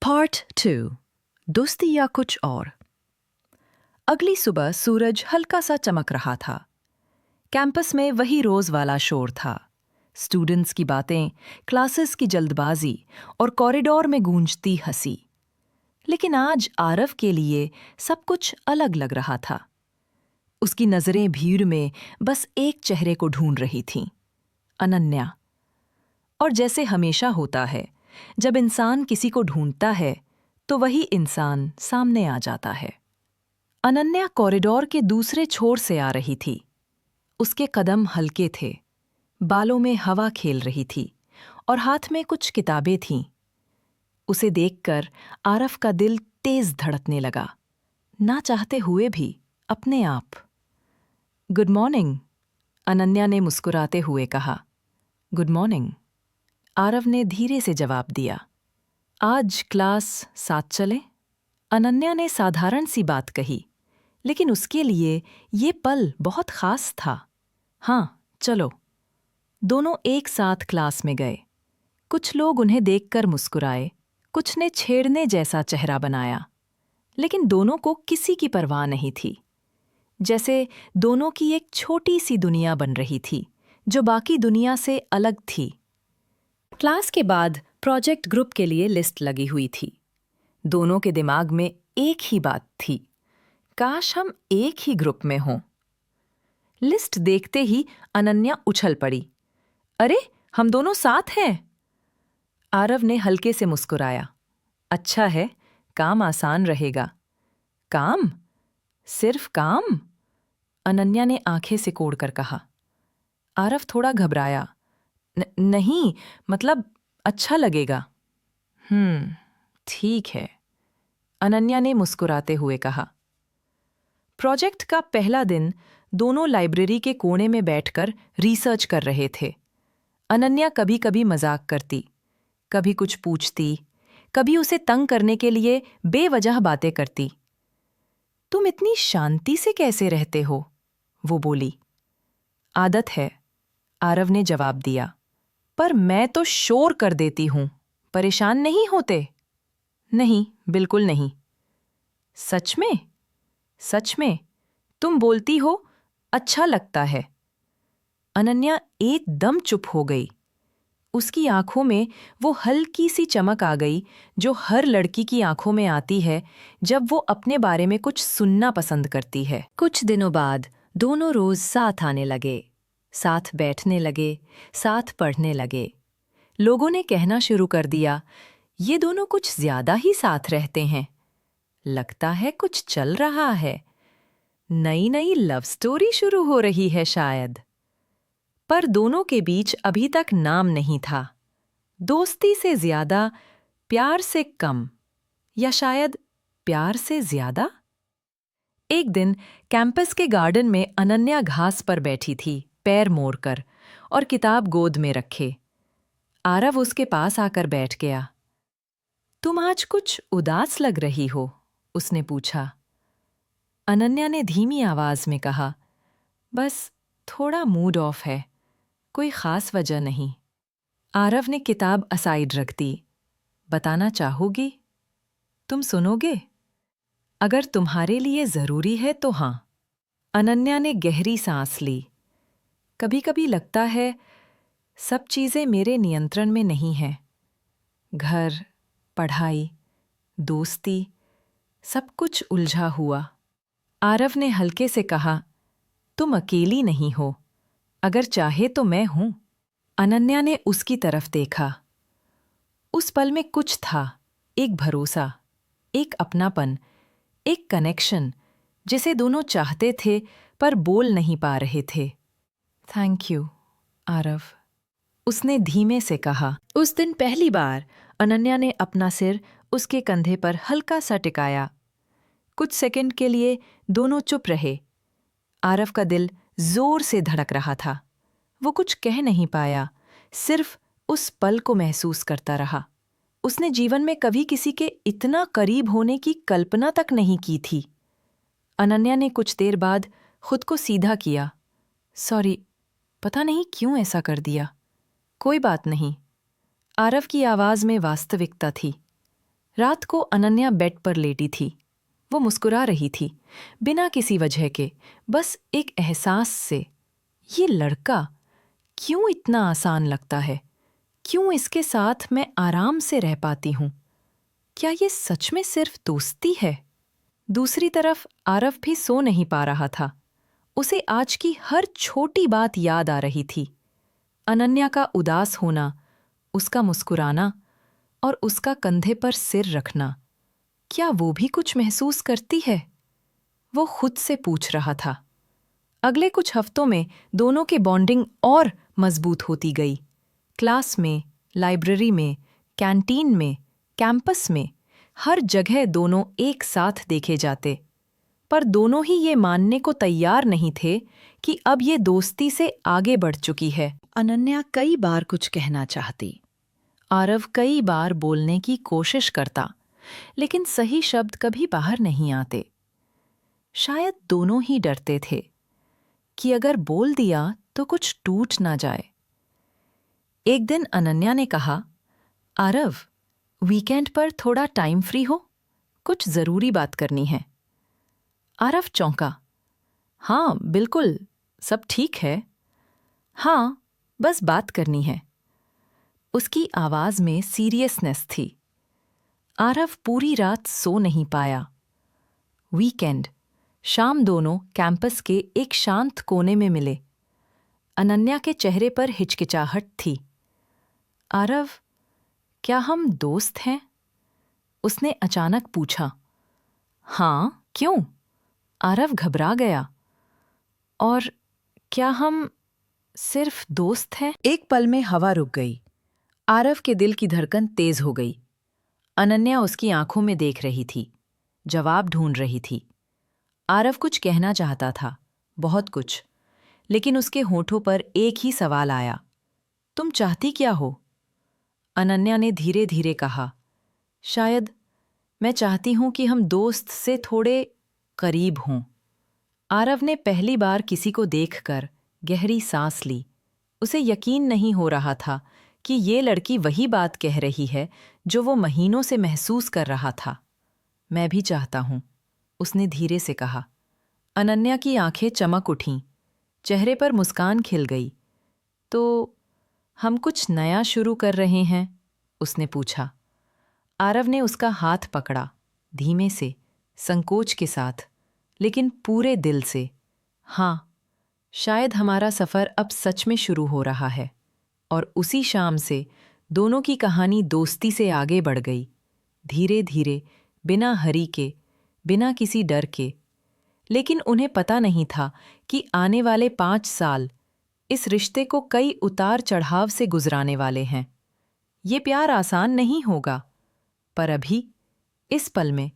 Part 2 दोस्ती या कुछ और। अगली सुबह सूरज हल्का सा चमक रहा था। कैंपस में वही रोज वाला शोर था। स्टूडेंट्स की बातें, क्लासेस की जल्दबाजी और कॉरिडोर में गूंजती हंसी। लेकिन आज आरव के लिए सब कुछ अलग लग रहा था। उसकी नजरें भीड़ में बस एक चेहरे को ढूंढ रही थीं, अनन्या। और जैसे हमेशा होता है, जब इंसान किसी को ढूंढता है तो वही इंसान सामने आ जाता है। अनन्या कॉरिडोर के दूसरे छोर से आ रही थी। उसके कदम हल्के थे, बालों में हवा खेल रही थी और हाथ में कुछ किताबें थीं। उसे देखकर आरव का दिल तेज धड़कने लगा, ना चाहते हुए भी अपने आप। गुड मॉर्निंग, अनन्या ने मुस्कुराते हुए कहा। गुड मॉर्निंग, आरव ने धीरे से जवाब दिया। आज क्लास साथ चले? अनन्या ने साधारण सी बात कही, लेकिन उसके लिए ये पल बहुत खास था। हाँ, चलो। दोनों एक साथ क्लास में गए। कुछ लोग उन्हें देखकर मुस्कुराए, कुछ ने छेड़ने जैसा चेहरा बनाया, लेकिन दोनों को किसी की परवाह नहीं थी। जैसे दोनों की एक छोटी सी दुनिया बन रही थी, जो बाकी दुनिया से अलग थी। क्लास के बाद प्रोजेक्ट ग्रुप के लिए लिस्ट लगी हुई थी। दोनों के दिमाग में एक ही बात थी, काश हम एक ही ग्रुप में हों। लिस्ट देखते ही अनन्या उछल पड़ी। अरे, हम दोनों साथ हैं! आरव ने हल्के से मुस्कुराया। अच्छा है, काम आसान रहेगा। काम? सिर्फ काम? अनन्या ने आंखें सिकोड़कर कहा। आरव थोड़ा घबराया। नहीं, मतलब अच्छा लगेगा। ठीक है, अनन्या ने मुस्कुराते हुए कहा। प्रोजेक्ट का पहला दिन दोनों लाइब्रेरी के कोने में बैठकर रिसर्च कर रहे थे। अनन्या कभी कभी मजाक करती, कभी कुछ पूछती, कभी उसे तंग करने के लिए बेवजह बातें करती। तुम इतनी शांति से कैसे रहते हो? वो बोली। आदत है, आरव ने जवाब दिया। पर मैं तो शोर कर देती हूं। परेशान नहीं होते? नहीं, बिल्कुल नहीं। सच में? सच में, तुम बोलती हो, अच्छा लगता है। अनन्या एकदम चुप हो गई। उसकी आंखों में वो हल्की सी चमक आ गई जो हर लड़की की आंखों में आती है जब वो अपने बारे में कुछ सुनना पसंद करती है। कुछ दिनों बाद दोनों रोज साथ आने लगे, साथ बैठने लगे, साथ पढ़ने लगे। लोगों ने कहना शुरू कर दिया, ये दोनों कुछ ज्यादा ही साथ रहते हैं। लगता है कुछ चल रहा है। नई नई लव स्टोरी शुरू हो रही है शायद। पर दोनों के बीच अभी तक नाम नहीं था। दोस्ती से ज्यादा, प्यार से कम, या शायद प्यार से ज्यादा। एक दिन कैंपस के गार्डन में अनन्या घास पर बैठी थी, पैर मोड़कर और किताब गोद में रखे। आरव उसके पास आकर बैठ गया। तुम आज कुछ उदास लग रही हो, उसने पूछा। अनन्या ने धीमी आवाज में कहा, बस थोड़ा मूड ऑफ है, कोई खास वजह नहीं। आरव ने किताब असाइड रख दी। बताना चाहोगी? तुम सुनोगे? अगर तुम्हारे लिए जरूरी है तो हाँ। अनन्या ने गहरी सांस ली। कभी कभी लगता है सब चीजें मेरे नियंत्रण में नहीं हैं। घर, पढ़ाई, दोस्ती, सब कुछ उलझा हुआ। आरव ने हल्के से कहा, तुम अकेली नहीं हो, अगर चाहे तो मैं हूं। अनन्या ने उसकी तरफ देखा। उस पल में कुछ था, एक भरोसा, एक अपनापन, एक कनेक्शन, जिसे दोनों चाहते थे पर बोल नहीं पा रहे थे। थैंक यू, आरव, उसने धीमे से कहा। उस दिन पहली बार अनन्या ने अपना सिर उसके कंधे पर हल्का सा टिकाया। कुछ सेकंड के लिए दोनों चुप रहे। आरव का दिल जोर से धड़क रहा था। वो कुछ कह नहीं पाया, सिर्फ उस पल को महसूस करता रहा। उसने जीवन में कभी किसी के इतना करीब होने की कल्पना तक नहीं की थी। अनन्या ने कुछ देर बाद खुद को सीधा किया। सॉरी, पता नहीं क्यों ऐसा कर दिया। कोई बात नहीं। आरव की आवाज में वास्तविकता थी। रात को अनन्या बेड पर लेटी थी। वो मुस्कुरा रही थी, बिना किसी वजह के, बस एक एहसास से। ये लड़का क्यों इतना आसान लगता है? क्यों इसके साथ मैं आराम से रह पाती हूँ? क्या ये सच में सिर्फ दोस्ती है? दूसरी तरफ आरव भी सो नहीं पा रहा था। उसे आज की हर छोटी बात याद आ रही थी। अनन्या का उदास होना, उसका मुस्कुराना और उसका कंधे पर सिर रखना। क्या वो भी कुछ महसूस करती है? वो खुद से पूछ रहा था। अगले कुछ हफ्तों में दोनों की बॉन्डिंग और मजबूत होती गई। क्लास में, लाइब्रेरी में, कैंटीन में, कैंपस में, हर जगह दोनों एक साथ देखे जाते। पर दोनों ही ये मानने को तैयार नहीं थे कि अब ये दोस्ती से आगे बढ़ चुकी है। अनन्या कई बार कुछ कहना चाहती। आरव कई बार बोलने की कोशिश करता, लेकिन सही शब्द कभी बाहर नहीं आते। शायद दोनों ही डरते थे कि अगर बोल दिया तो कुछ टूट ना जाए। एक दिन अनन्या ने कहा, आरव, वीकेंड पर थोड़ा टाइम फ्री हो? कुछ जरूरी बात करनी है। आरव चौंका। हाँ, बिल्कुल, सब ठीक है। हाँ, बस बात करनी है। उसकी आवाज में सीरियसनेस थी। आरव पूरी रात सो नहीं पाया। वीकेंड, शाम दोनों कैंपस के एक शांत कोने में मिले। अनन्या के चेहरे पर हिचकिचाहट थी। आरव, क्या हम दोस्त हैं? उसने अचानक पूछा। हाँ, क्यों? आरव घबरा गया। और क्या हम सिर्फ दोस्त हैं? एक पल में हवा रुक गई। आरव के दिल की धड़कन तेज हो गई। अनन्या उसकी आंखों में देख रही थी, जवाब ढूंढ रही थी। आरव कुछ कहना चाहता था, बहुत कुछ, लेकिन उसके होठों पर एक ही सवाल आया। तुम चाहती क्या हो? अनन्या ने धीरे धीरे कहा, शायद मैं चाहती हूं कि हम दोस्त से थोड़े करीब हों। आरव ने पहली बार किसी को देखकर गहरी सांस ली। उसे यकीन नहीं हो रहा था कि ये लड़की वही बात कह रही है जो वो महीनों से महसूस कर रहा था। मैं भी चाहता हूं, उसने धीरे से कहा। अनन्या की आंखें चमक उठीं, चेहरे पर मुस्कान खिल गई। तो हम कुछ नया शुरू कर रहे हैं? उसने पूछा। आरव ने उसका हाथ पकड़ा, धीमे से, संकोच के साथ, लेकिन पूरे दिल से। हाँ, शायद हमारा सफर अब सच में शुरू हो रहा है। और उसी शाम से दोनों की कहानी दोस्ती से आगे बढ़ गई, धीरे धीरे, बिना हरी के, बिना किसी डर के। लेकिन उन्हें पता नहीं था कि आने वाले 5 साल इस रिश्ते को कई उतार चढ़ाव से गुजराने वाले हैं। ये प्यार आसान नहीं होगा, पर अभी, इस पल में,